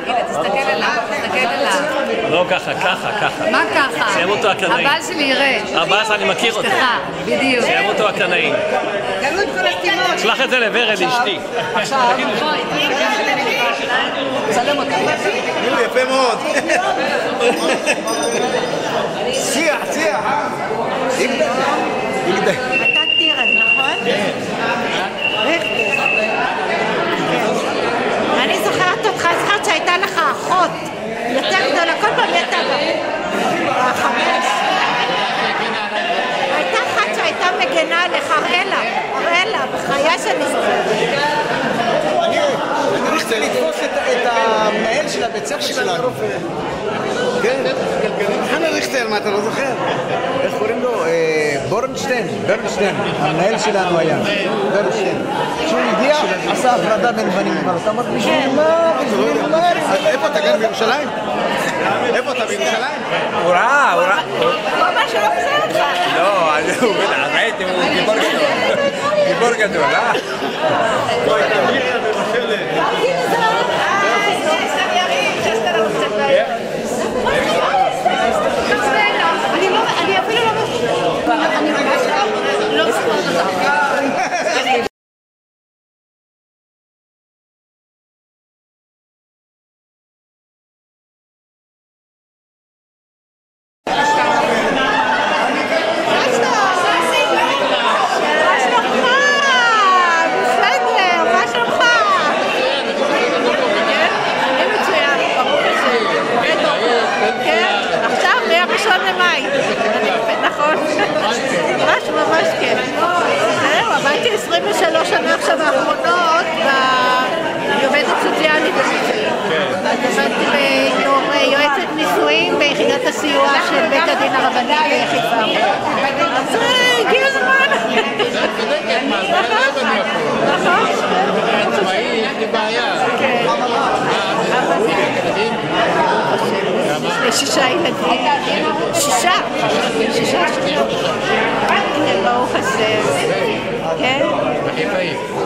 הנה, תסתכל אליו, תסתכל אליו. לא ככה, ככה. מה ככה? סיים אותו הקנאים. הבעל שלי יראה. הבעל אני מכיר אותו. אשתך, בדיוק. סיים אותו הקנאים. גלו את כל הסתימות. שלח את זה לוורד לאשתי. עכשיו, צלם אותי. יפה מאוד. שיח. אתה תירן, נכון? כן. אני זוכרת אותך, זוכרת שהייתה לך אחות יותר גדולה, כל פעם הייתה בחמש. הייתה אחת שהייתה מגנה עליך, אראלה, בחייה שאני זוכרת. אני רוצה לתפוס את המנהל של הבית ספר שלנו. כן, חנה ריכטר, מה אתה לא זוכר? איך קוראים לו? ברנשטיין, המנהל שלנו היה, ברנשטיין. כשהוא הגיע, עשה הפרדה בין בנים ובנות. אתה אמרת, בשביל מה? איפה אתה גר בירושלים? איפה אתה בירושלים? הוא ראה. הוא אמר שלא חוזר אותך. לא, הוא ראיתם, הוא גיבור גדול, אה? אני אפילו לא זוכרת אותך. ממש כן. זהו, עבדתי 23 שנה עכשיו האחרונות, אני עובדת סוציאלית בנישואים. עבדתי בתור יועצת נישואים ביחידת הסיוע של בית הדין הרבני בחיפה. אז הגיע הזמן. נכון. עצמאי, יש לי בעיה. יש 6 ילדים. 6. ברוך השם. כן?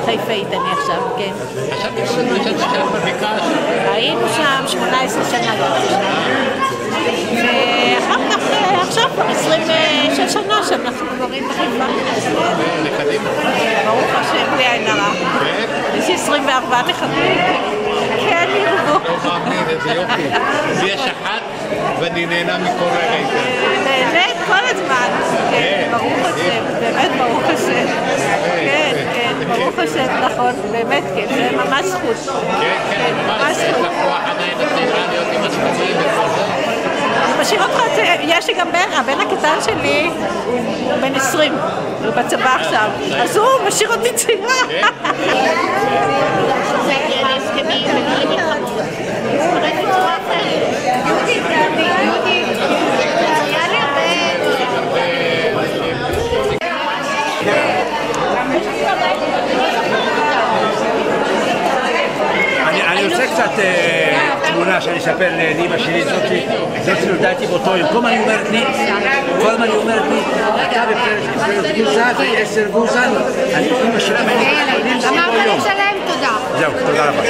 חיפאית אני עכשיו, כן. חשבתי שאת שם בבקעה. היינו שם 18 שנה. ואחר כך, עכשיו כבר 26 שנה שאנחנו גרים בחיפה. לקדימה. ברוך השם, בלי עין הרע. יש 24 נכדים. כן, ירבו. לא מאמין, איזה יופי. לי יש אחת ואני נהנה מכל רגע איתה. באמת, כל הזמן. כן, ברוך השם. באמת, ברוך השם. כן, ברוך השם, נכון. באמת, כן. זה ממש זכות. כן, ממש. יש לך כוח עדיין הצעירה להיות עם הספרים וכל זה. אני משאיר אותך, יש לי גם הבן הקטן שלי, הוא בן 20, הוא בצבא עכשיו, אז הוא משאיר אותי צעירה. אני רוצה קצת תמונה שאני אספר לאמא שלי, זאת נולדתי באותו יום. כל הזמן היא אומרת לי, אתה בפרס גוזן, אני 10 גוזן, אני אמא שלה, אמרת לשלם, תודה. זהו, תודה רבה.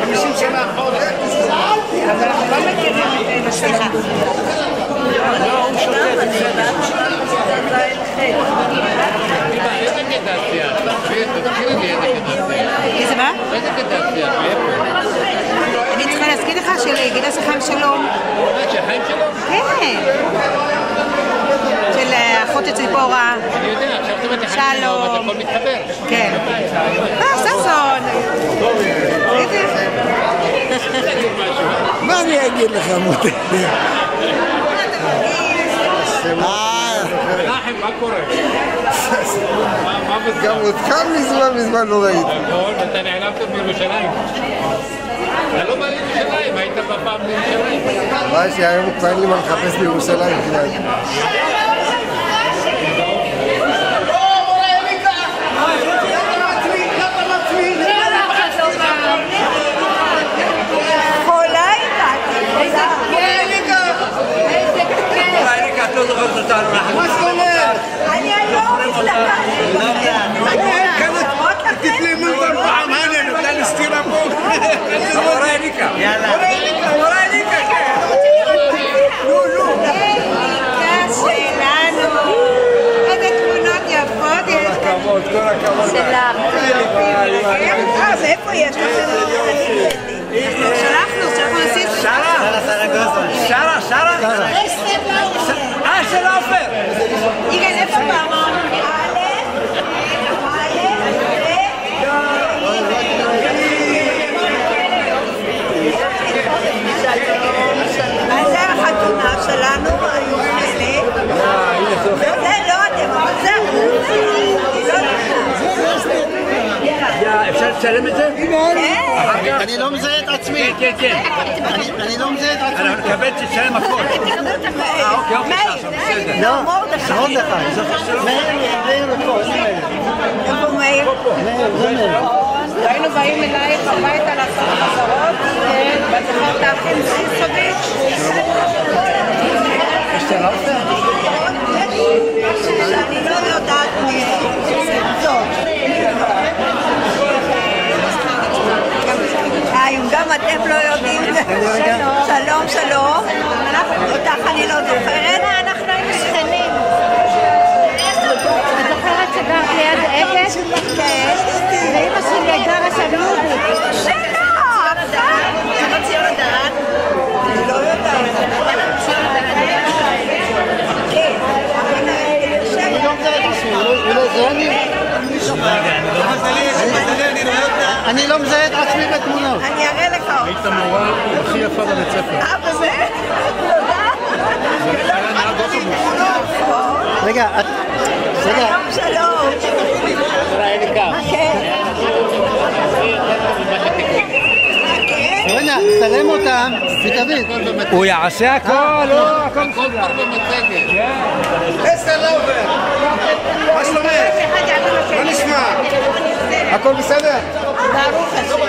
50 שנה אחורה. אבל אנחנו לא מכירים את סליחה. לא, הוא שוטט. איזה גדלתי את? תתחילי לי איזה גדלתי. איזה מה? איזה גדלתי את? אני צריכה להזכיר לך של גילה של חיים שלום. של חיים שלום? כן. של אחות ציפורה. אני יודע, עכשיו זאת אומרת חיים שלום, אז הכל מתחבר. כן. ששון. מה אני אגיד לך, מוטי? מנחם, מה קורה? גם אותך מזמן לא ראיתי. נכון, אתה נעלמת בירושלים. אתה לא בא לירושלים, היית בפעם לירושלים. מה שהיום כבר אין לי מה לחפש בירושלים כדאי. אני היום תתלי מלבן פעם, הנה, נתן לי סתירה פה. אורניקה. שלחנו נסיס. שרה? של עופר. יגאל, איפה פעמון? אז זה החתונה שלנו, היו חלק. זה לא אתם, אבל זהו. אפשר לצלם את זה? אני לא מזהה את עצמי. כן. אני לא מזהה את עצמי. אנחנו נקבל שתצלם הכל. מאיר, לא, מרדכי. מאיר פה, איפה מאיר? היינו באים אלייך הביתה לעשות חזרות, ואת זוכרת האחים סיסוביץ'? אני לא יודעת מי זאת. גם אתם לא יודעים. שלום. אותך אני לא זוכרת. אנחנו היינו שכנים. את זוכרת שגרת ליד אגד? כן. ואמא שלי גרה שם יהודית. כמה ציון הדרת? אני לא יודעת. כן. אני לא מזהה את עצמי בתמונות. אני אראה לך אותך. היית המורה הכי יפה בבית ספר. בזה? רגע, שלום. רנה, תצלם אותם ותבין. הוא יעשה הכל, לא, הכל מסודר. אסתר לאובר, מה שלומך? מה נשמע? הכל בסדר? ברוך השם.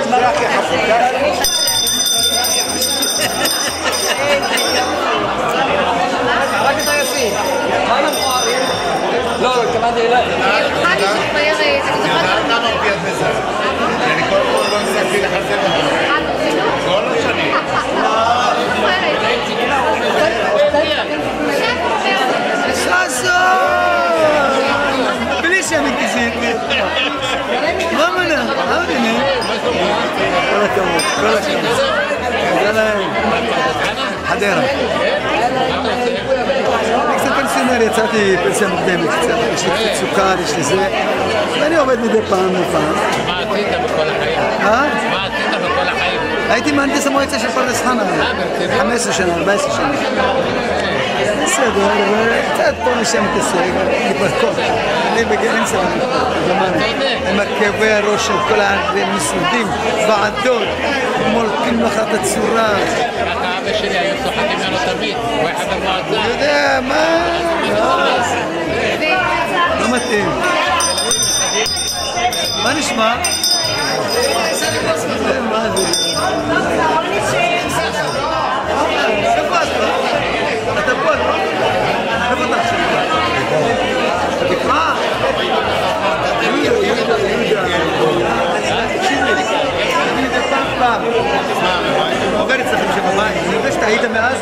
רק את היפים. לא, התכוונתי אליי. אני זוכרת, למה אותי את בזה? אני כל פעם לא מסתכלי לחזר אותך. כל השנים. בלי שם אינטיזית. מה מנה? כל הכבוד, כל הכבוד. חדרה. אני קצת פנסיונר, יצאתי פנסיה מוקדמת קצת, יש לי קצת סוכר, יש לי זה, ואני עובד מדי פעם לפעם. מה עשית בכל החיים? מה עשית בכל החיים? הייתי מהנדס המועצה של פרדס חנה, 15 שנה, 14 שנה. בסדר, קצת פה משם תעשה, כיפרקות. אני בגנים שלנו, עם עקבי הראש של כל המשרדים, ועדות, מולקים לך את הצורה. ככה אבא שלי היו צוחקים ממנו תמיד, הוא היה חבר מועצה. אני יודע, מה? לא מתאים. מה נשמע? מה זה? איפה אתה? אתה פה, לא? איפה אתה עכשיו? תקרא? יהודה. אני מדי פעם. עובר אצלכם שבבית. אני יודע שאתה היית מאז?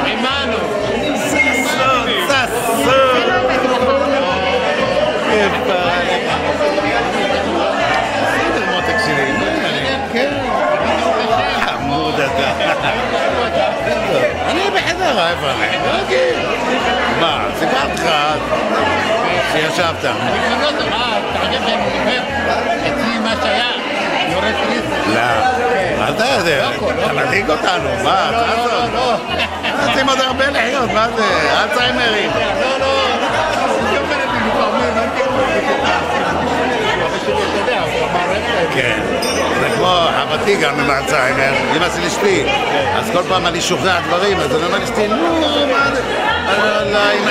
עמנו. חמוד אתה. אני בחדרה, איפה אני? מה, סיפרת לך שישבת. אתה חושב שאני זוכר אצלי מה שהיה? יורד קריס? לא, אתה יודע, אתה מדאיג אותנו, מה? לא. רוצים עוד הרבה לחיות, מה זה? אלצהיימרים. לא. כן, זה כמו חבתי גם עם אלצהיימר, אמא של אשתי, אז כל פעם אני שוכח דברים, אז אני אומר לאשתי, נו, מה זה?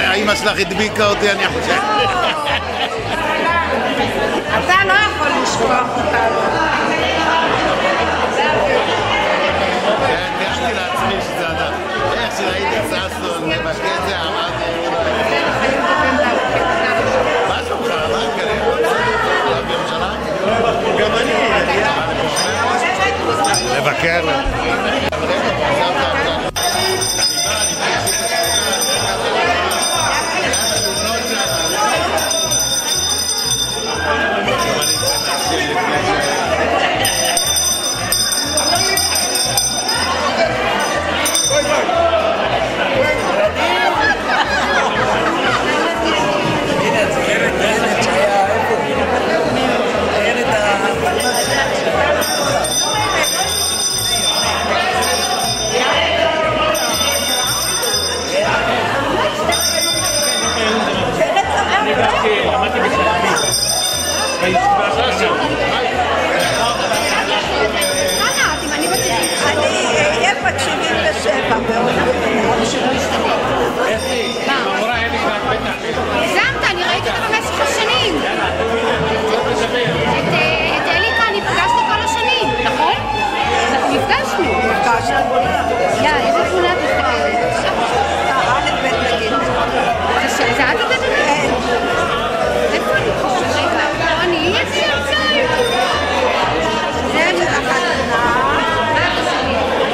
האמא שלך הדביקה אותי, אני חושב. אתה לא יכול לשכוח אותנו. תיארתי לעצמי שזה אדם. איך שראיתי ששון, מבקר את זה, אמרתי, מה שלומך? מה קרה? בירושלים? גם אני. לבקר. יא, איזה תמונה תסתכלת. זה את הבאת את זה? איפה אני פה? רגע, אני אהיה צעצעים. זה אני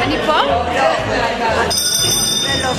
אני פה? לא. זה לא.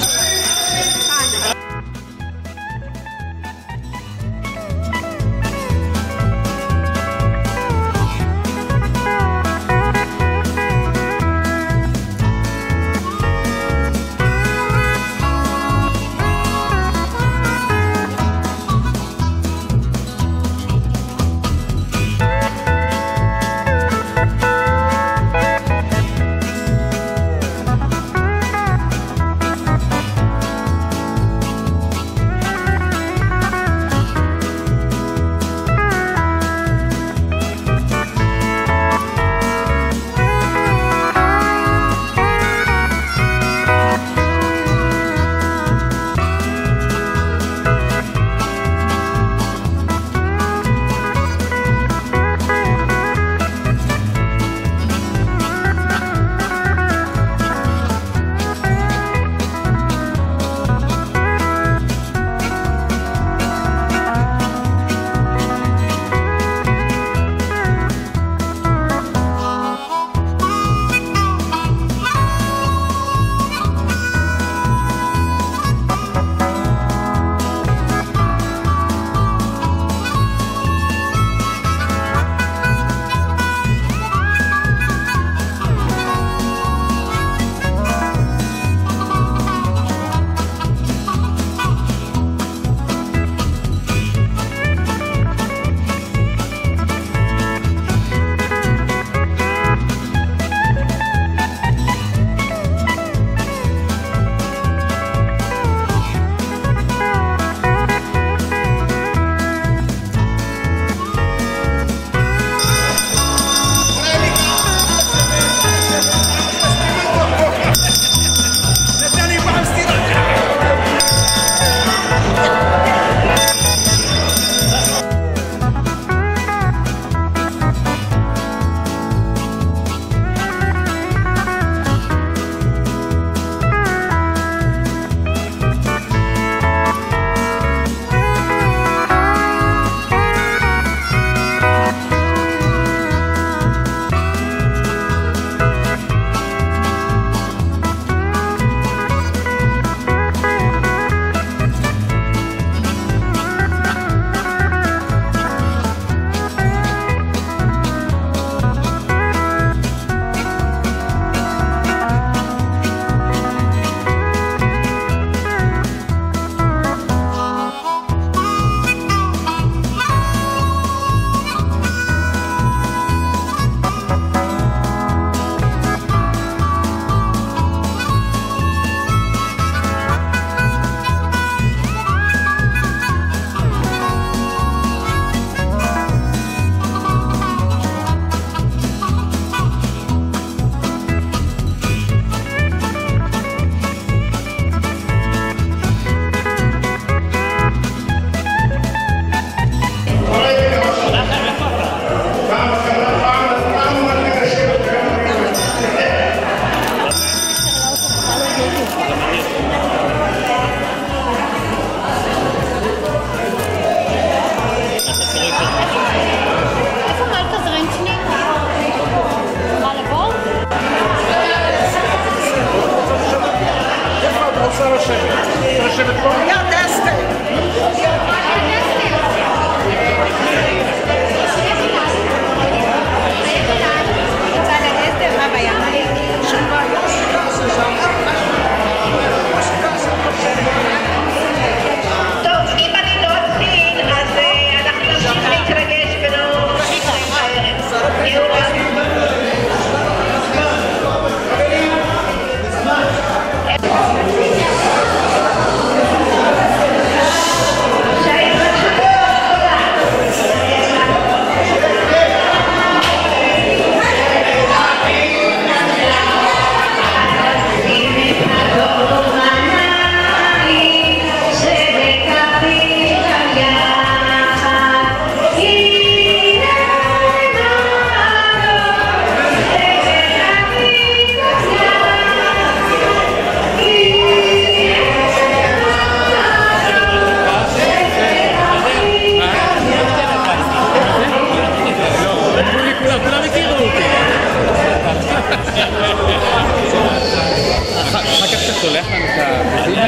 אחר כך אתה שולח לנו את הביטים?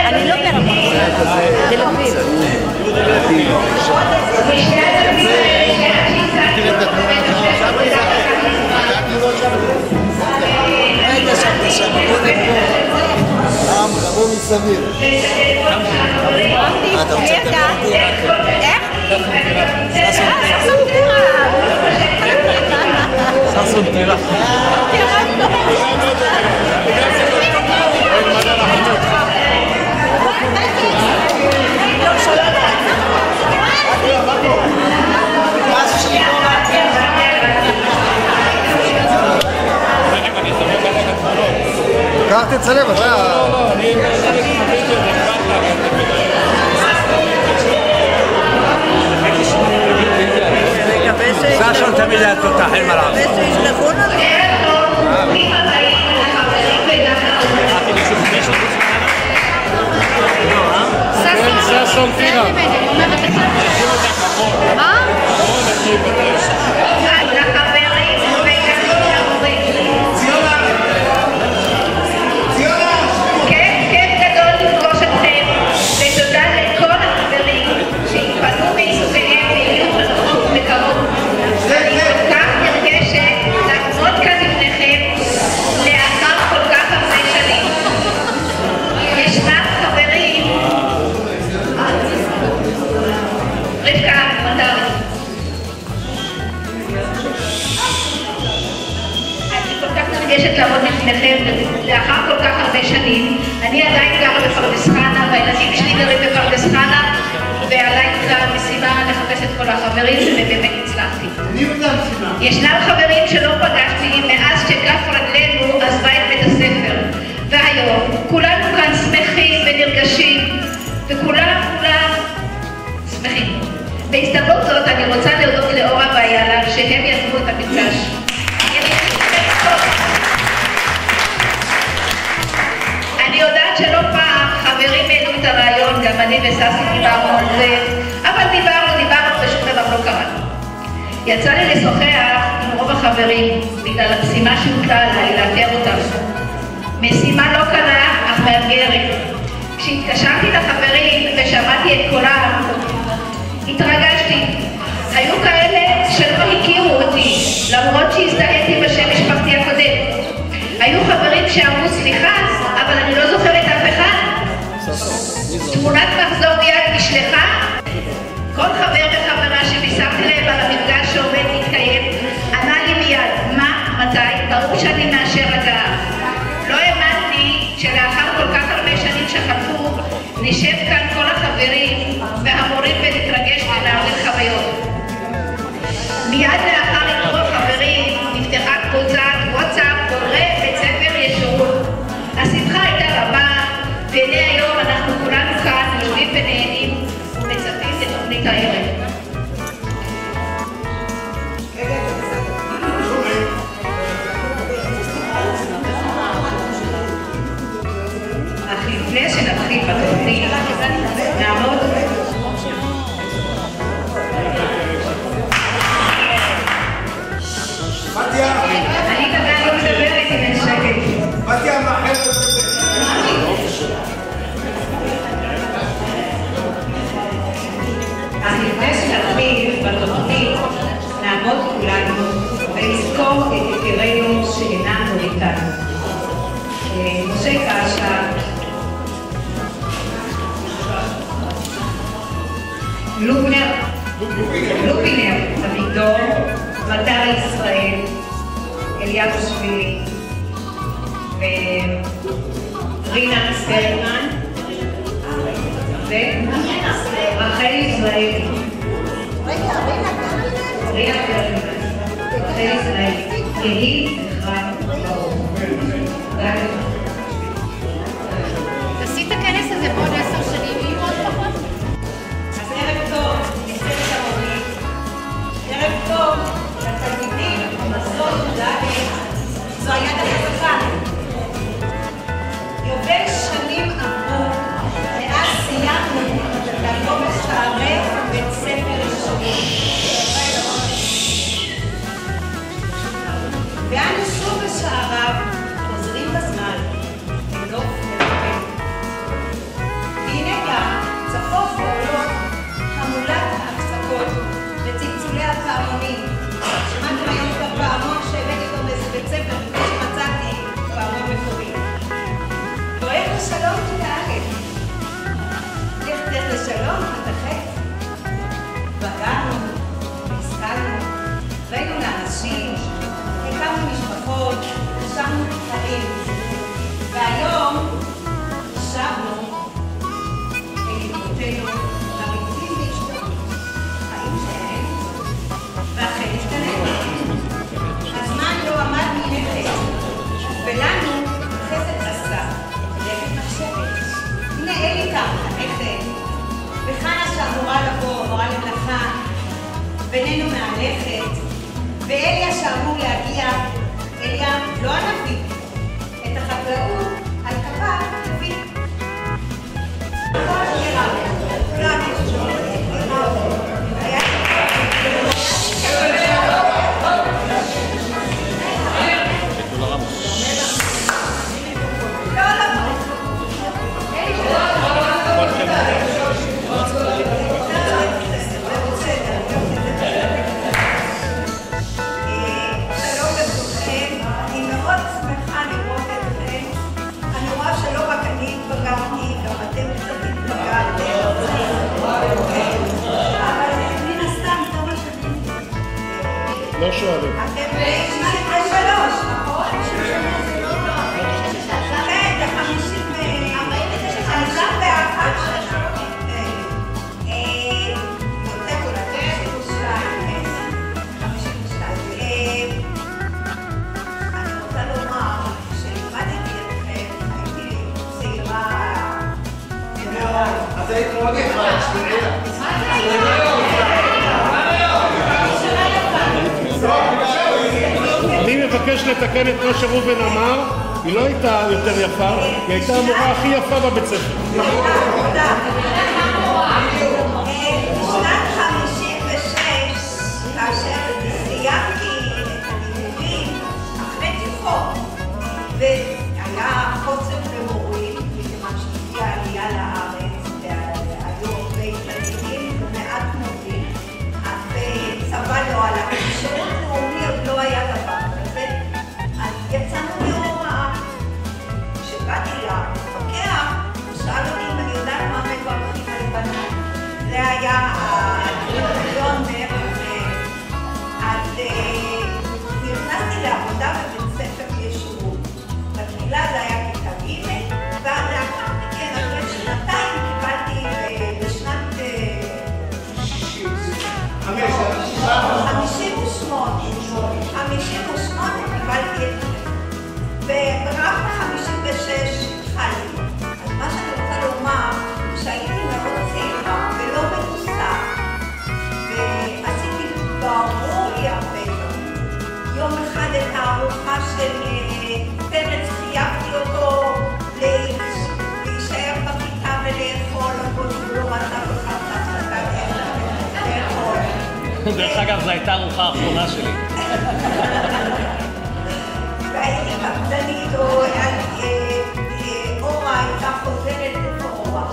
אני לא ברמה. רבו מסביב. אתה רוצה איך? ששון טירה. קח תצלם, אתה... ששון תמיד היה תותח, אין מה לעשות. שישלחו לנו. ששון טירה. מה? לעמוד לפניכם לאחר כל כך הרבה שנים. אני עדיין גרה בפרדס חנה, והילדים שלי גרים בפרדס חנה, ועליי נקרא המשימה לחפש את כל החברים, ובאמת הצלחתי. ישנם חברים שלא פגשתי מאז שכף רגלינו עזבה את בית הספר, והיום כולנו כאן שמחים ונרגשים, וכולם שמחים. בהזדמנות זאת אני רוצה להודות לאורה ואיילה שהם יזמו את המפגש. אני יודעת שלא פעם חברים העלו את הרעיון, גם אני וססי דיברנו על זה, אבל דיברנו ושום דבר לא קרה. יצא לי לשוחח עם רוב החברים בגלל המשימה שהוטלה עליי לאתר אותם. משימה לא קלה, אך מאתגרת. כשהתקשרתי לחברים ושמעתי את קולם, התרגשתי. היו כאלה שלא הכירו אותי, למרות שהזדהיתי בשם משפחתי הקודם. היו חברים שאמרו סליחה, אבל אני לא זוכרת אף אחד. תמונת מחזור מיד נשלחה. כל חבר וחברה שבישרתי להם על המפגש שעומד להתקיים, ענה לי מיד, מה, מתי, ברור שאני מאשר הגעה. לא האמנתי שלאחר כל כך הרבה שנים שחלפו, נשב כאן כל החברים והמורים ונתרגש ונעביר חוויות. מיד לאחר לקרוא חברים, נפתחה קבוצת וואטסאפ בוגרי בית ספר ישורון. השמחה הייתה רבה, והנה היום אנחנו כולנו כאן יושבים ונהנים ומצפים לתוכנית הערב. אך לפני שנתחיל בתוכנית, נעמוד אני כדאי לא מדברת עם אין שקט. בתיה מאחרת. אז לפני שנתחיל בתוכנית, נעמוד כולנו ולזכור את יקירינו שאינם עוד איתנו. משה קשה, לובינר, אביגדור, מטר ישראל, אליהו שבילי ורינה סטרמן ורחל ישראלי. רחל ישראלי. יהי זכרם ברוך. ואנו שוב בשעריו חוזרים בזמן, אלוף מלפן. והנה גם צפוף ועולות המולת ההפסקות וצלצולי הפעמונים. שמעתם היום בפעמון שהבאתי אותו באיזה בית ספר לפני שמצאתי פעמון מקורי. פרויקט השלום כיתה א'. לך לשלום, התחת. בגענו, השכלנו, ראינו לאנשים, הקמנו משפחות, נשמנו חיים, והיום שבנו אל ליבותינו אמיתים והשתנו, חיים שלהם, ואכן השתננו. הזמן לא עמד מנגד, ולנו חסד עשה, דלת מחשבת. הנה אלי כאן, הנכד, וחנה שאמורה לבוא, אמורה למלאכה, בינינו מהלכת, ואליה שאמור להגיע, אליה לא הנביא, את החקלאות על כפיו תביא. לא שואלים. אתם ב-23, נכון? לכן, ל-50 41 שנה. יוצא כל ה-52. אני רוצה לומר שלימדתי אתכם, הייתי צעירה... אז היית מאוד יפה, שתראה. אני מבקש לתקן את מה שראובן אמר, היא לא הייתה יותר יפה, היא הייתה המורה הכי יפה בבית ספר. בשנת 56, כאשר סיימתי את הלימודים אחרי תיכון, והיה חוסר במורים, מכיוון שהגיעה עלייה לארץ, והיו הרבה תלמידים ומעט מורים, הצבא לא עלה. שירות לאומי עוד לא היה דבר כזה, אז יצאנו להוראה. כשבאתי למפקח, הוא שאל אותי אם אני יודעת מה מברכים על בנות. זה היה הדירקטוריון בערך. אז נכנסתי לעבודה בבית ספר ישירות. בתחילה זה היה כיתה ג', ולאחר מכן, אחרי שנתיים, קיבלתי בשנת 58 קיבלתי את זה, ורק ב-56 התחלתי. אז מה שאני רוצה לומר, שהייתי מאוד צעירה ולא מנוסה, ועשיתי ברור לי הרבה דברים. יום אחד את הארוחה של פרץ חייבתי אותו להישאר בכיתה ולאכול, למרות שהוא לא רצה בכך לאכול. דרך אגב, זו הייתה הארוחה האחרונה שלי. והייתי קפדנית, או אורה הייתה חוזרת לתורה.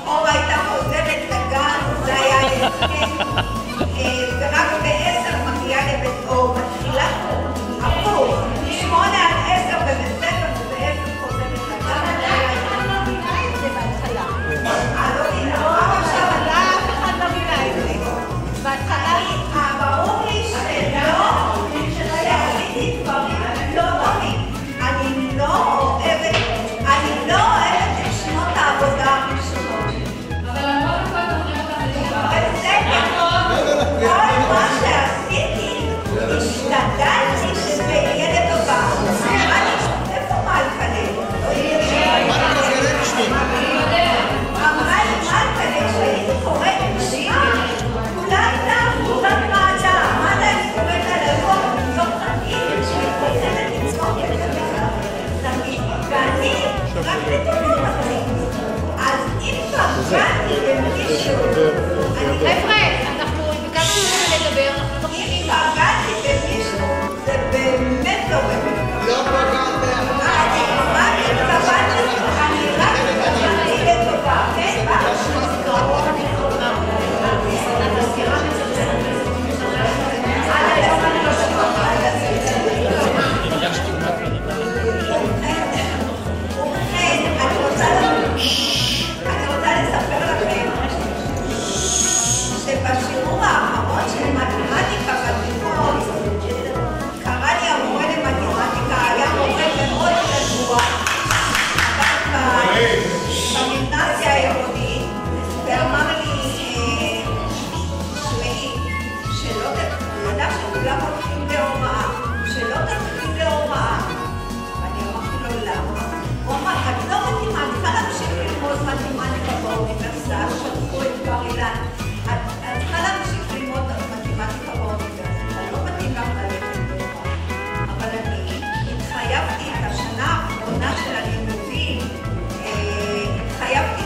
אורה הייתה חוזרת לגן, זה היה הסכם, ורק ב-10 מגיעה לבית אור, מתחילה הפוך, 8 עד 10 בבית ספר, וב-10 חוזרת לגן. אני לא מבינה את זה בהתחלה. לא מבינה, אף אחד לא מבינה את זה. בהתחלה ברור לי שלא, שעשיתי דברים לא טובים. אני לא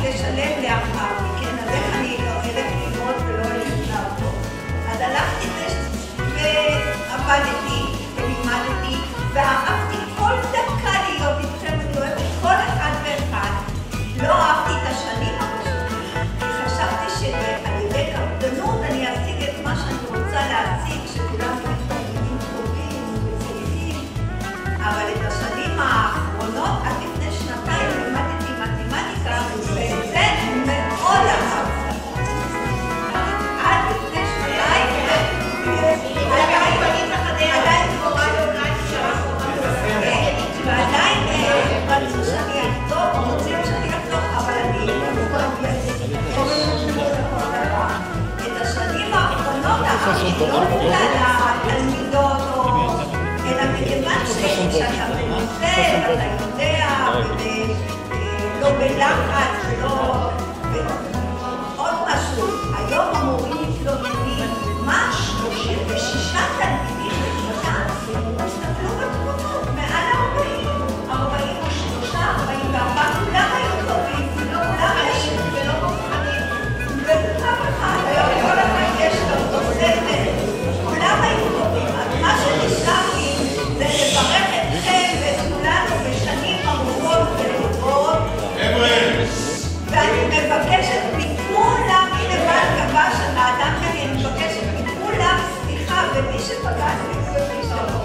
לשלם לאחר מכן, אז איך אני לא אלך ללמוד ולא אלך לעבוד? אז הלכתי ועבדתי ולימדתי ואהבתי כל דקה להיות איתכם, אני אוהבת כל אחד ואחד. לא אהבתי את השנים הראשונות, כי חשבתי שעל ידי קפדנות אני אשיג את מה שאני רוצה להשיג, שכולם תלמידים טובים וצריכים, אבל את השנים האחרונות, עד לפני שנתיים לימדתי מתמטיקה, ואת זה מאוד אהבתי. עד לפני שנתיים, ועדיין רצו שאני אחתוך, רוצים שאני אחתוך, אבל אני את השנים האחרונות אהבתי לא בגלל התלמידות, אלא מכיוון שאתה מנסה, ואתה יודע, לא בלחץ, ולא... עוד משהו, היום המורים מתלוננים, מה 36 תלמידים בכיתה? תסתכלו בתמונות, מעל 43, 44, כולם היו טובים, לא כולם היו ולא מוכנים, וכולם אחד, היום כל אחד יש לו תוספת, כולם היו טובים, אז מה שנשארתי זה לברך אתכם ואת כולנו בשנים ארוכות וטובות, ואני מבקשת מכולם, הנה בעל כבש האדם שלי, אני מבקשת מכולם סליחה, ומי שפגעתי זה מי שלא.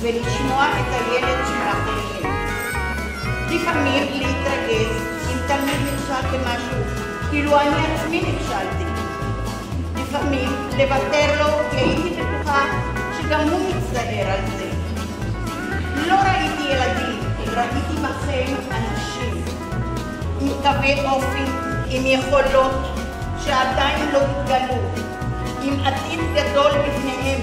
ולשמוע את הילד שלכם. לפעמים להתרגז אם תלמיד נכשל במשהו, כאילו אני עצמי נכשלתי. לפעמים לוותר לו כי הייתי בטוחה שגם הוא מצטער על זה. לא ראיתי ילדים, ראיתי בכם אנשים עם קווי אופי, עם יכולות שעדיין לא התגלו, עם עתיד גדול בפניהם.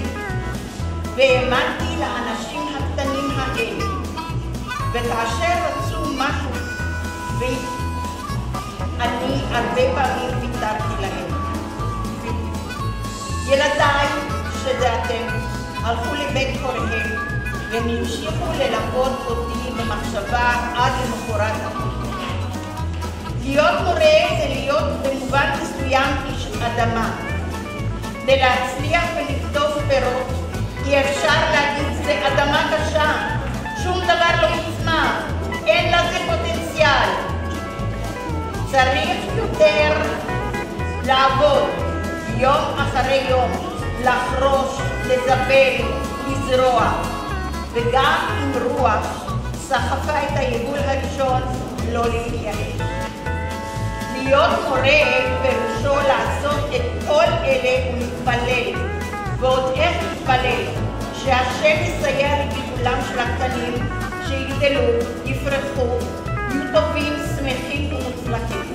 והאמנתי לאנשים הקטנים האלה, וכאשר רצו משהו, ואני הרבה פעמים ויתרתי להם. ילדיי, שזה אתם, הלכו לבית הוריהם, והם המשיכו ללוות אותי במחשבה עד למחרת החיים. להיות מורה זה להיות במובן מסוים איש אדמה. ולהצליח ולקטוף פירות, אי אפשר להגיד זה אדמה קשה, שום דבר לא יצמח, אין לזה פוטנציאל. צריך יותר לעבוד יום אחרי יום, לחרוש, לזבל, לזרוע, וגם עם רוח סחפה את היבול הראשון לא להתייאש. להיות מורה פירושו לעשות את כל אלה ולהתפלל, ועוד איך להתפלל, שהשם יסייע לגידולם של הקטנים, שיגדלו, יפרחו, יהיו טובים, שמחים ומוצלחים.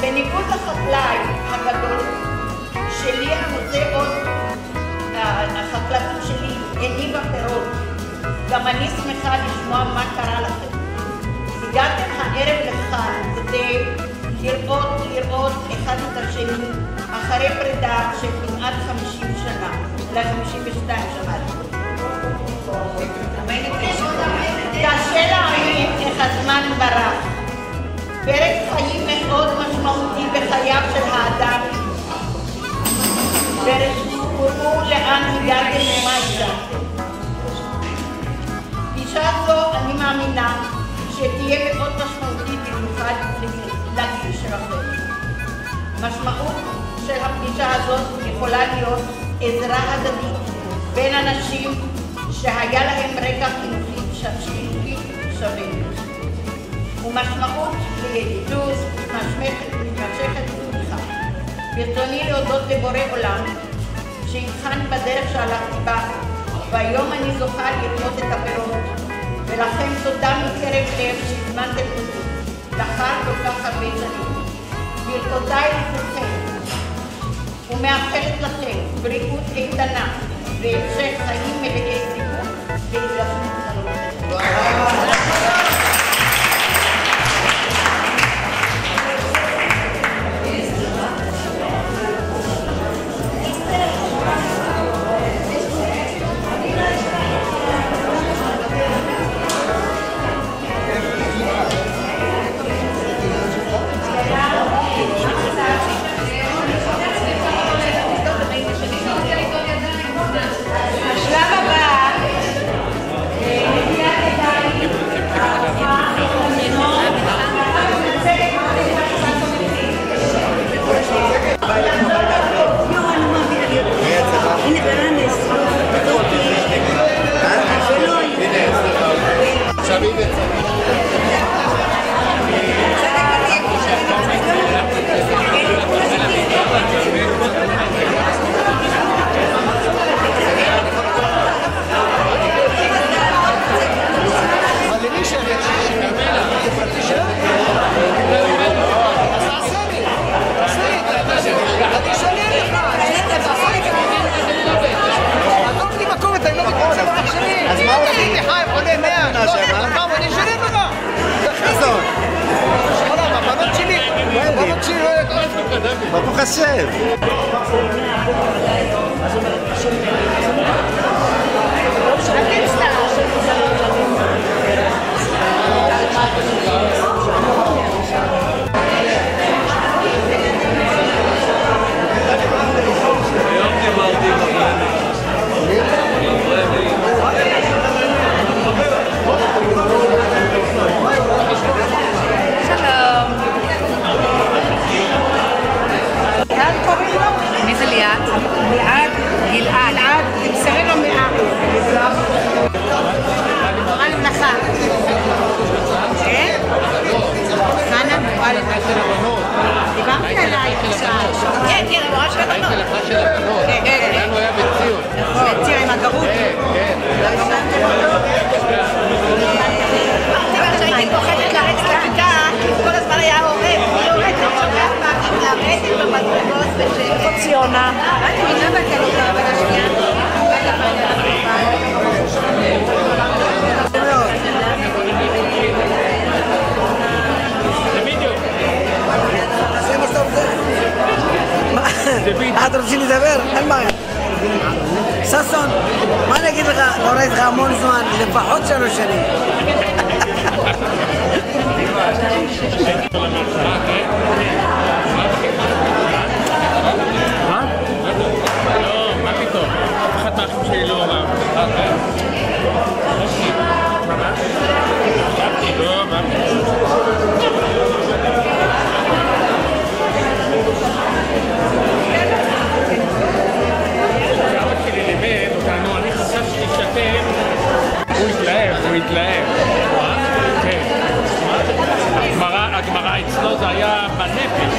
בניגוד לחקלאי הגדול שלי, המוצא עוד, החקלאות שלי הניבה פירות. גם אני שמחה לשמוע מה קרה לכם. הגעתם הערב לכאן כדי לראות אחד את השני אחרי פרידה של כמעט 50 שנה, אולי 52 שנה. קשה להאמין איך הזמן ברח. פרק חיים מאוד משמעותי בחייו של האדם. ורשמו לאן הגעתם ומה הגעתם. פגישה זו אני מאמינה שתהיה מאוד משמעותית במיוחד לגיל שלכם. משמעות של הפגישה הזאת יכולה להיות עזרה הדדית בין אנשים שהיה להם רקע חינוכי שווה. ומשמעות לידידות מתמשכת ותמיכה. ברצוני להודות לבורא עולם שהבחן בדרך שהלכתי בה, והיום אני זוכה לראות את הפירות. ולכם תודה מקרב לב שהזמנתם אותי לאחר כל כך הרבה שנים. ברכותיי לכולכם ומאחלת לכם בריאות איתנה והמשך חיים מלאי סיפור והתגשמות חלומות. ברוך השם. דיברתי עליי עכשיו. כן, כן, המורה של הבנות. הייתי לך של הבנות. כן, לנו היה בציון. בציון עם הגרות. כן, כשהייתי פוחדת לרדת לכיתה, כל הזמן היה עורב. היא עורדת, שומעת פעמים לרדת במדרגות בשקט. ציונה. אני מינה בקליטה בין השנייה. אתה רוצה לדבר? אין בעיה. ששון, מה אני אגיד לך? לא ראיתי לך המון זמן, לפחות 3 שנים. מה? לא, מה פתאום? אף אחד מהאחים שלי לא רב. ממש? לא, מה פתאום? הוא התלהב. כן. הגמרא אצלו זה היה בנפש.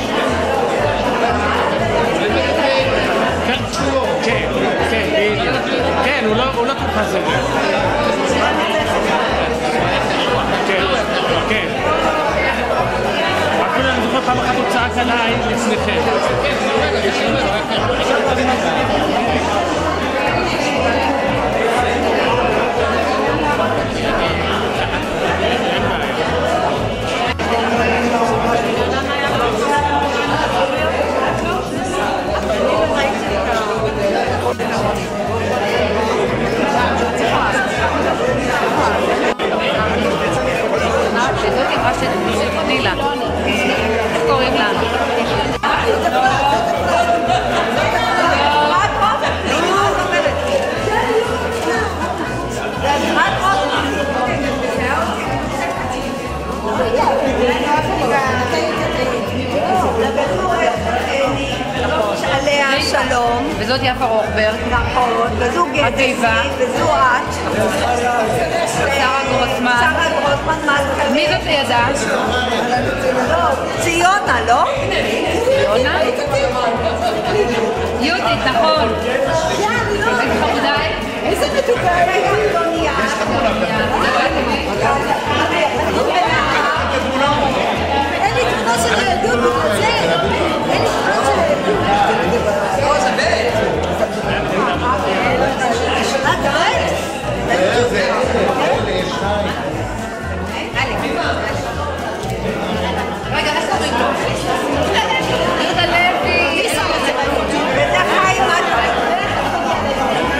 כן, כן, כן, הוא לא כל כך זה. כן, כן. אפילו אני זוכר פעם אחת הוא צעק עליי לפניכם. איך קוראים לה? עליה שלום. וזאת יפה רוחברג. נכון, וזו גטי, וזו את. שרה גרוסמן. שרה גרוסמן מלכה. מי זאת לידה? ציונה, לא? ציונה? יהודית, נכון. איזה חמודה. איזה מתוקה. אין לי תמונה של הילדות בגלל זה. אין לי תמונה של הילדות. את רואה? רגע, איך קוראים לו? יהודה לוי. וזה חיים עד.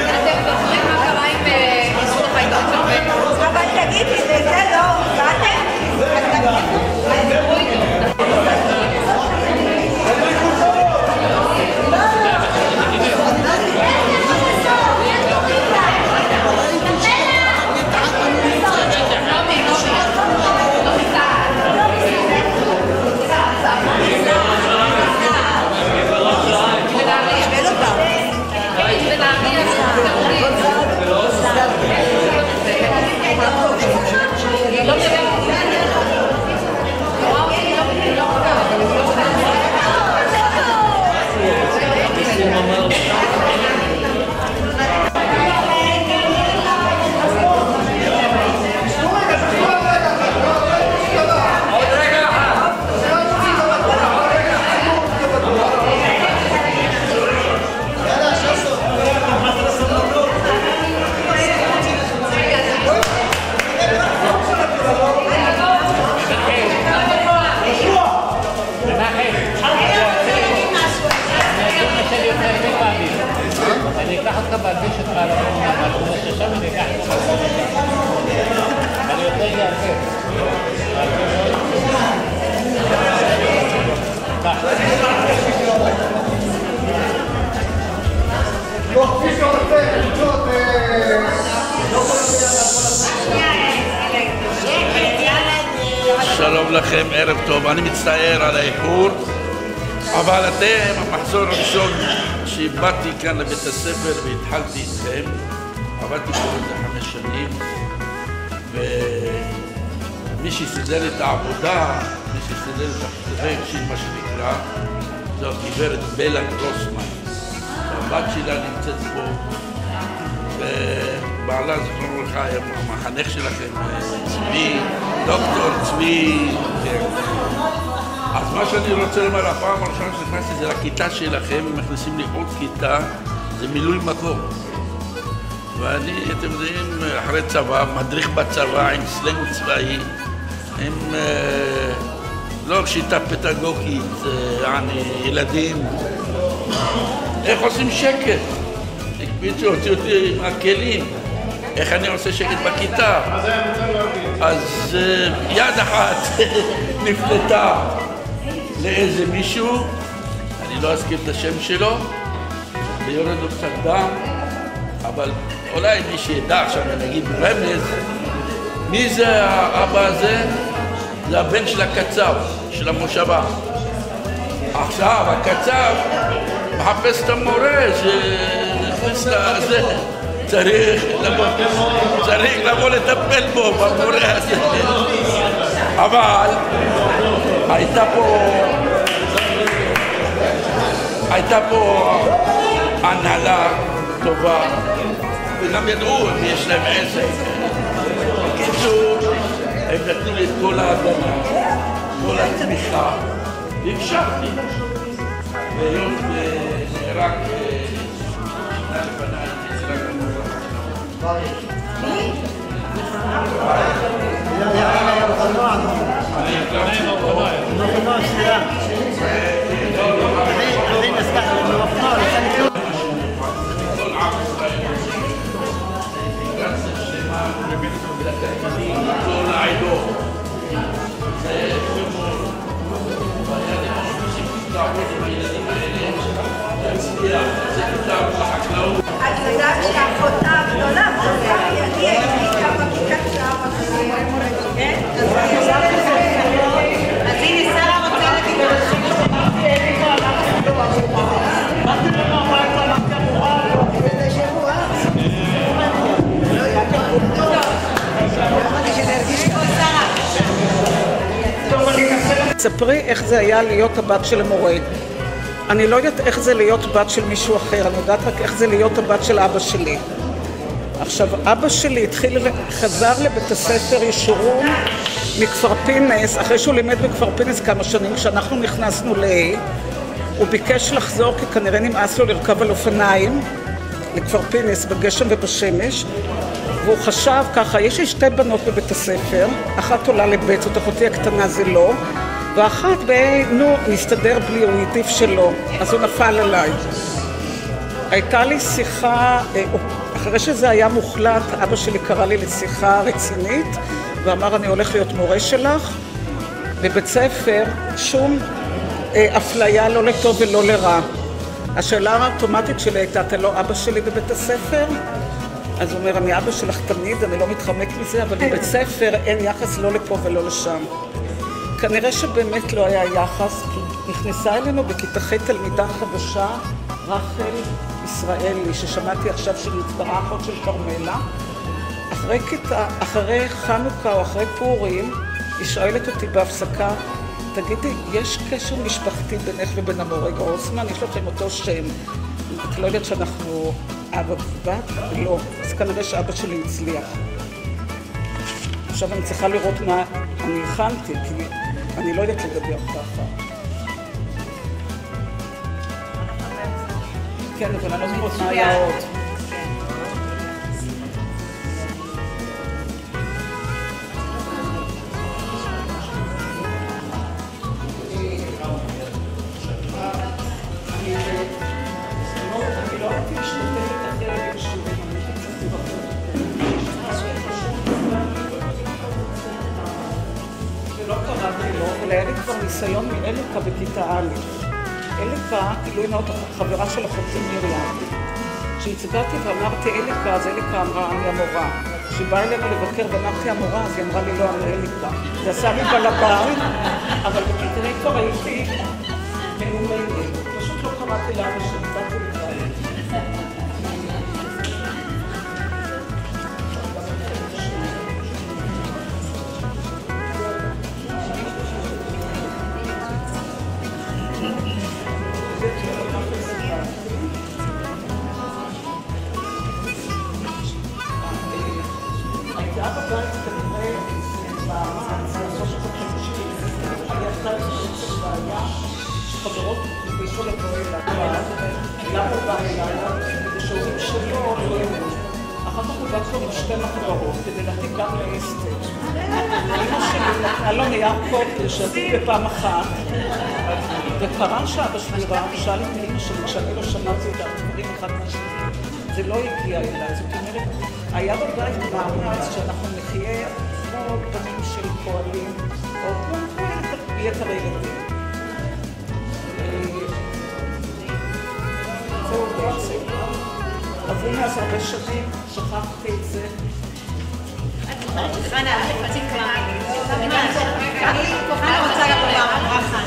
אתם זוכרים מה קרה עם איסור הפייטות של בן? אבל תגידי, לזה לא הופעתם? אז דיברו איתו. אני אקח אותך בהלביש אותך על המקומות ששם אני אקח אותך. אני יותר יערבב. שלום לכם, ערב טוב. אני מצטער על האיחור, אבל אתם, המחזור הראשון שבאתי כאן לבית הספר והתחלתי איתכם, עבדתי פה איזה 5 שנים, ומי שסידר את העבודה, מי שסידר את החסרי אישית, מה שנקרא, זו הגברת בלה גרוסמן. הבת שלה נמצאת פה, ובעלה זכרונו לך היה המחנך שלכם, צבי, דוקטור צבי. אז מה שאני רוצה לומר, הפעם הראשונה שנכנסתי זה לכיתה שלכם, הם מכניסים לי עוד כיתה, זה מילוי מקום. ואני, אתם יודעים, אחרי צבא, מדריך בצבא עם סלנג צבאי, עם לא שיטה פדגוגית, ילדים, איך עושים שקט? הקפיצו, הוציאו אותי עם הכלים, איך אני עושה שקט בכיתה. אז יד אחת נפלטה לאיזה מישהו, אני לא אזכיר את השם שלו, ויורד לו קצת דם, אבל אולי מי שידע עכשיו, נגיד ברמז, מי זה האבא הזה? זה הבן של הקצב, של המושבה. עכשיו, הקצב מחפש את המורה שהכניס לזה, צריך לבוא לטפל בו, במורה הזה. אבל הייתה פה הנהלה טובה, וגם ידעו אם יש להם עסק. בקיצור, הם נתנו לי את כל ההגנה, כל התמיכה, והקשבתי. והיות רק שנה לפניי, זה רק המורה. את יודעת שאחותה הגדולה, אני הייתי כמה בכיתה שאבא שלי, כן? אז הנה, שרה רוצה להגיד ספרי איך זה היה להיות הבת של המורה. אני לא יודעת איך זה להיות בת של מישהו אחר, אני יודעת רק איך זה להיות הבת של אבא שלי. עכשיו, אבא שלי חזר לבית הספר ישורון מכפר פינס, אחרי שהוא לימד בכפר פינס כמה שנים, כשאנחנו נכנסנו הוא ביקש לחזור כי כנראה נמאס לו לרכב על אופניים לכפר פינס בגשם ובשמש, והוא חשב ככה, יש לי שתי בנות בבית הספר, אחת עולה לבית, זאת אחותי הקטנה זה לא, ואחת נסתדר בלי, הוא העדיף שלו, אז הוא נפל עליי. הייתה לי שיחה, אחרי שזה היה מוחלט, אבא שלי קרא לי לשיחה רצינית, ואמר אני הולך להיות מורה שלך, בבית ספר שום אפליה לא לטוב ולא לרע. השאלה האוטומטית שלי הייתה, אתה לא אבא שלי בבית הספר? אז הוא אומר, אני אבא שלך תמיד, אני לא מתחמק מזה, אבל בבית ספר אין יחס לא לפה ולא לשם. כנראה שבאמת לא היה יחס, כי נכנסה אלינו בכיתה ח' תלמידה חדשה, רחל ישראלי, ששמעתי עכשיו שנצברה אחות של קרמלה. אחרי חנוכה או אחרי פורים, היא שואלת אותי בהפסקה, תגידי, יש קשר משפחתי בינך ובין המורה גרוסמן? יש לכם אותו שם. את לא יודעת שאנחנו אבא ובת? לא. אז כנראה שאבא שלי הצליח. עכשיו אני צריכה לראות מה אני הכנתי, כי אני לא יודעת לדבר ככה. כן, אבל אני לא זוכרת מה היה עוד. היה לי כבר ניסיון מאליקה בכיתה א'. אליקה, כאילו היא מאוד חברה של אחותי מרים. כשהצגעתי ואמרתי אליקה, אז אליקה אמרה, אני המורה. כשהיא באה אלינו לבקר ואמרתי המורה, אז היא אמרה לי, לא, אני אליקה. זה עשה לי בלבן, אבל בכיתה כבר הייתי מנומנת. פשוט לא קראתי לאבא שלי, באתי לבית. חברות ביישו לבואי לבואי, למה הוא בא אליי? כדי שהורים שלו לא יראו. אחר כך הוא בא כבר עם שתי מחברות, כדי להטיק גם לאסתר. אמא שלי נתנה לו נייר קופי שעשיתי בפעם אחת, וקרה שאבא שלי ראה, שאל את אמא שלי, כשאני לא שמעתי את הדברים אחד מהשני, זה לא הגיע אליי. זאת אומרת, היה בבית מאמץ שאנחנו נחיה כמו בנים של פועלים, או כמו יתר הילדים. זהו בעצם. אז הנה אז הרבה שנים, שכחתי את זה. חנה, חצי קרמי. אני רוצה לומר,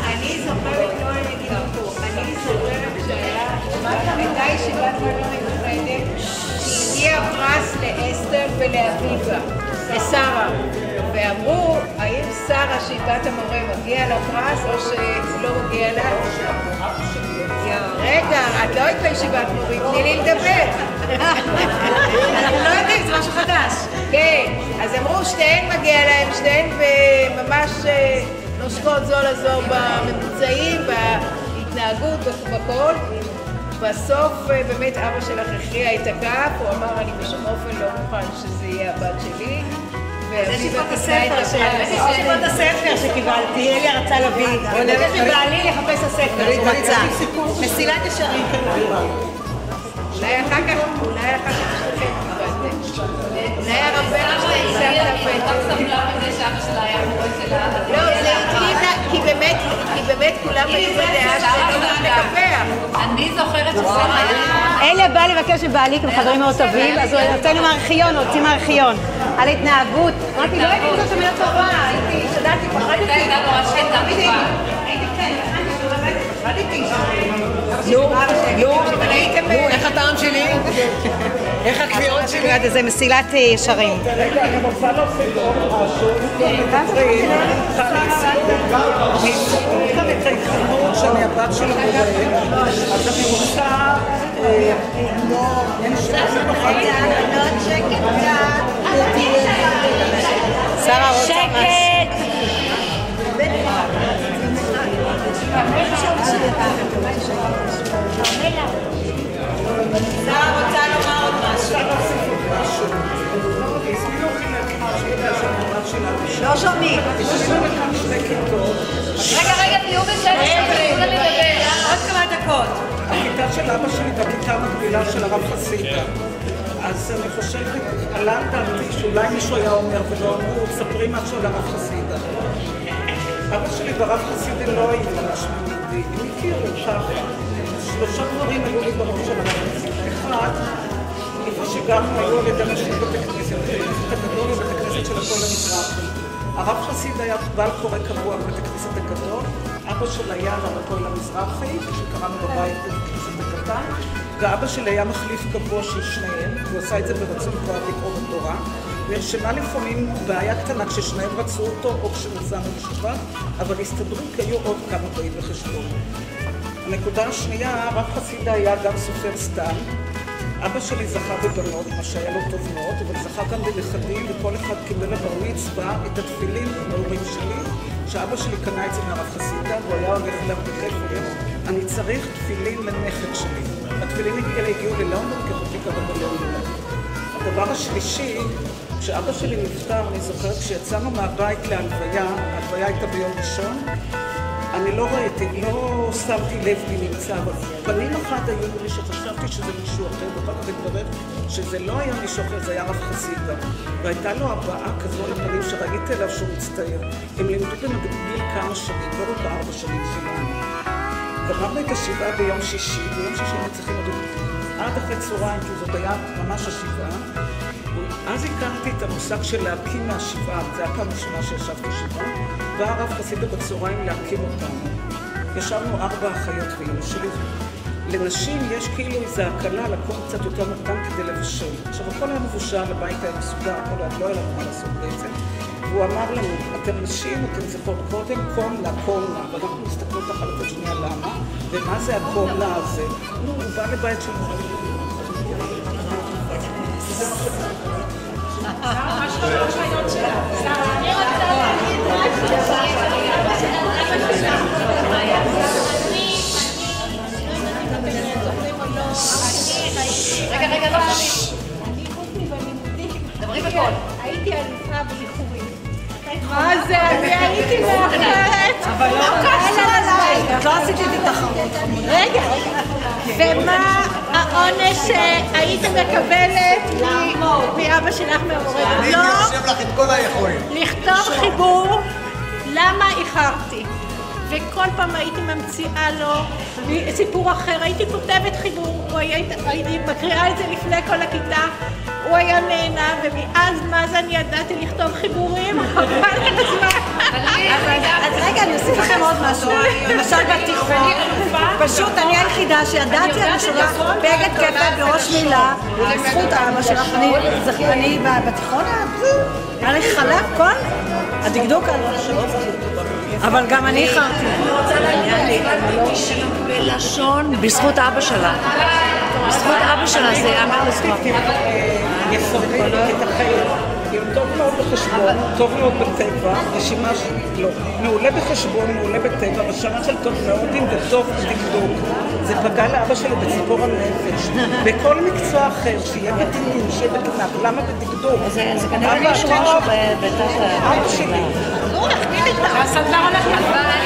אני זוכרת, לא אני אגיד אותו, אני זוכרת שהיה, הייתה ישיבת מלון נפרדת, שהגיעה לאביבה, לשרה, ואמרו, האם שרה שהיא בת המורה מגיע לה פרס או שלא מגיע לה? רגע, את לא היית בישיבת מורים, תני לי לדבר. אנחנו לא יודעים, זה משהו חדש. כן, אז אמרו שתיהן מגיע להם, שתיהן וממש נושקות זו לזו בממוצעים, בהתנהגות, בכל. בסוף באמת אבא שלך הכריע את הכף, הוא אמר אני בשום אופן לא מוכן שזה יהיה הבת שלי. זה שיפות הספר שקיבלתי, אליה רצה להביא. נגד מבעלי לחפש הספר שהוא רצה. מסילת ישרים. אולי אחר כך תשתכם קיבלתם. אולי הרבנה שלה יצא את הפתח. רק סבלה מזה שאבא שלה היה מורה שלה. לא, זה התחילה, כי באמת כולם היו בדעה שלא לקפח. אני זוכרת ששרה... אליה באה לבקש מבעלי, כי הם חברים מאוד טובים, אז הוא יוצאנו מהארכיון, הוא הוציא מהארכיון. על התנהגות. אמרתי, לא הייתי זאת המילה טובה, הייתי, שדעתי, פחדתי. זה הייתה נורא שטה טובה. הייתי כן, פחדתי. נו, איך הטעם שלי? איך הקביעות שלי? זה מסילת ישרים. רגע, אני רוצה להוסיף עוד משהו. כאן את ההתחייבות שאני הבת של המורה, אז אני רוצה... שרה רוצה שקט! שרה רוצה לומר עוד משהו. לא שומעים. רגע, תהיו בסדר, תנו לה לדבר. עוד כמה דקות. הכיתה של אבא שלי והכיתה המקבילה של הרב חסידה. אז אני חושבת, עלה על דעתי שאולי מישהו היה אומר ולא אמרו, ספרי משהו על הרב חסידה. אבא שלי והרב חסידה לא היו ממש מידי, הם הכירו ככה. 3 דברים היו לי בראש של הרב חסידה. אחד, איפה שגם היו על ידי נשים בית הכנסת, בית הכנסת הגדול ובית הכנסת של הפועל המזרחי. הרב חסידה היה בעל קורא קבוע בבית הכנסת הגדול, אבא שלה היה רב הפועל המזרחי, שקראנו בבית בבית הכנסת הקטן, ואבא שלי היה מחליף קבוע של שניהם, והוא עשה את זה ברצון כבר לקרוא בתורה. נרשמה לפעמים בעיה קטנה כששניהם רצו אותו או כשנסענו לשבת, אבל הסתדרו כי היו עוד כמה באים בחשבון. הנקודה השנייה, הרב חסידה היה גם סופר סתם. אבא שלי זכה בבנות, מה שהיה לו טוב מאוד, אבל זכה גם בנכדים, וכל אחד קיבל לבר מצווה את התפילין מההורים שלי, שאבא שלי קנה את זה מהרב חסידה, והוא היה הולך אליו בכיף, אני צריך תפילין לנכד שלי. התפילין הגיעו ללונדון, כי חותי קרה בלונדון. הדבר השלישי, כשאבא שלי נפטר, אני זוכרת, כשיצאנו מהבית להלוויה, ההלוויה הייתה ביום ראשון, אני לא ראיתי, לא שמתי לב מי נמצא, אבל פנים אחת היו לי שחשבתי שזה מישהו אחר, ואחר כך התברר שזה לא היה מישהו אחר, זה היה רב חסידה. והייתה לו הבעה כזו לפנים שראיתי אליו שהוא מצטער. הם לימדו במקביל כמה שנים, לא רק 4 שנים שלנו. גמרנו את השבעה ביום שישי, ביום שישי הם צריכים עוד עד אחרי צהריים, כי זאת היה ממש השבעה. אז הכרתי את המושג של להקים מהשבעה, זה היה פעם ראשונה שישבתי שבעה, והרב חסידה בצהריים להקים אותנו. ישבנו 4 אחיות ואמא שלי. לנשים יש כאילו איזו הקלה לקום קצת יותר מוקדם כדי לבשל. עכשיו, הכל היה מבושל, הבית היה מסודר, הכל היה, לא היה לנו מה לעשות בעצם. והוא אמר לנו, אתם נשים, אתם צריכות קודם קום לה, קום לה, ואנחנו מסתכלות אחת את השנייה למה, ומה זה הקום לה הזה? נו, הוא בא לבית שלנו. רגע, לא שומעים. אני חוץ מבלימודים. דברי בקול. הייתי אלופה באיחורים. מה זה? אני הייתי מאחרת. אבל לא קשור עליי. לא עשיתי את התחרות. רגע. ומה העונש שהיית מקבלת מאבא שלך מהמורה? אני רושם לך את כל היכולים. לכתוב חיבור למה איחרתי. וכל פעם הייתי ממציאה לו סיפור אחר, הייתי כותבת חיבור, הייתי מקריאה את זה לפני כל הכיתה, הוא היה נהנה, ומאז מאז אני ידעתי לכתוב חיבורים, אז רגע, אני אוסיף לכם עוד משהו, למשל בתיכון, פשוט אני היחידה שידעתי על משורה בגד כפת בראש מילה, בזכות אבא שלך, אני בתיכון, היה לי חלק כל הדקדוק על שלא אבל גם אני איחרתי. אני רוצה להגיד בלשון בזכות אבא שלה. בזכות אבא שלה זה יאמר לזכות. יסרבל את החיים. טוב מאוד בחשבון, טוב מאוד בטבע, רשימה לא. מעולה בחשבון, מעולה בטבע, רשימה של טוב מאוד וטוב בדקדוק. זה פגע לאבא שלי בציפור הנפש. בכל מקצוע אחר, שיהיה בדינים, שיהיה בקנק, למה בדקדוק? זה כנראה מישהו משהו בתת... אבא שלי. הסנדלר הולך